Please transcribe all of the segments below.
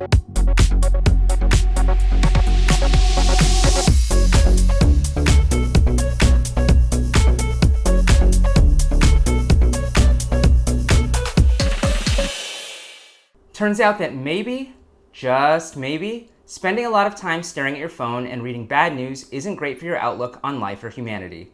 Turns out that maybe, just maybe, spending a lot of time staring at your phone and reading bad news isn't great for your outlook on life or humanity.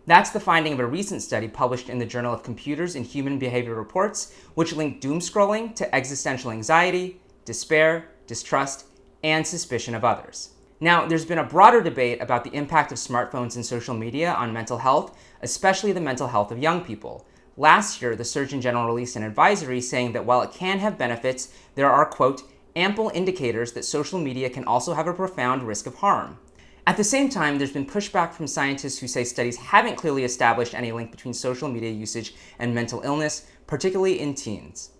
That's the finding of a recent study published in the Journal of Computers and Human Behavior Reports, which linked doomscrolling to existential anxiety, despair, distrust, and suspicion of others. Now, there's been a broader debate about the impact of smartphones and social media on mental health, especially the mental health of young people. Last year, the Surgeon General released an advisory saying that while it can have benefits, there are, quote, ample indicators that social media can also have a profound risk of harm. At the same time, there's been pushback from scientists who say studies haven't clearly established any link between social media usage and mental illness, particularly in teens.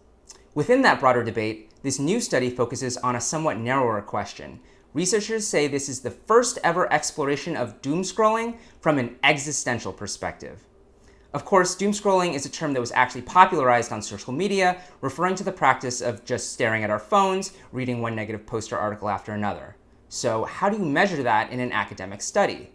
Within that broader debate, this new study focuses on a somewhat narrower question. Researchers say this is the first ever exploration of doomscrolling from an existential perspective. Of course, doomscrolling is a term that was actually popularized on social media, referring to the practice of just staring at our phones, reading one negative post or article after another. So how do you measure that in an academic study?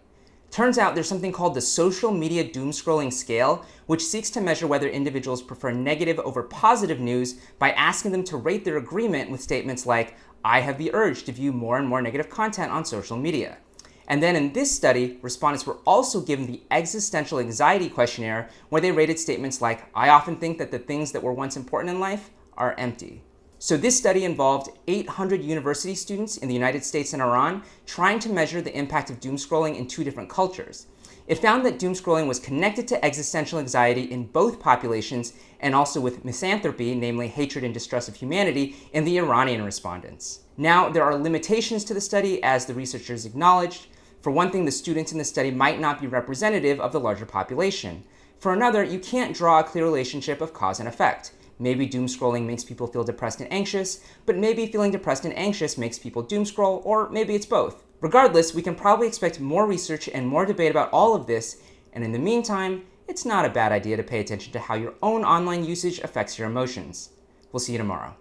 Turns out there's something called the social media doomscrolling scale, which seeks to measure whether individuals prefer negative over positive news by asking them to rate their agreement with statements like, I have the urge to view more and more negative content on social media. And then in this study, respondents were also given the existential anxiety questionnaire, where they rated statements like, I often think that the things that were once important in life are empty. So this study involved 800 university students in the United States and Iran trying to measure the impact of doomscrolling in two different cultures. It found that doomscrolling was connected to existential anxiety in both populations and also with misanthropy, namely hatred and distrust of humanity, in the Iranian respondents. Now, there are limitations to the study, as the researchers acknowledged. For one thing, the students in the study might not be representative of the larger population. For another, you can't draw a clear relationship of cause and effect. Maybe doomscrolling makes people feel depressed and anxious, but maybe feeling depressed and anxious makes people doomscroll, or maybe it's both. Regardless, we can probably expect more research and more debate about all of this, and in the meantime, it's not a bad idea to pay attention to how your own online usage affects your emotions. We'll see you tomorrow.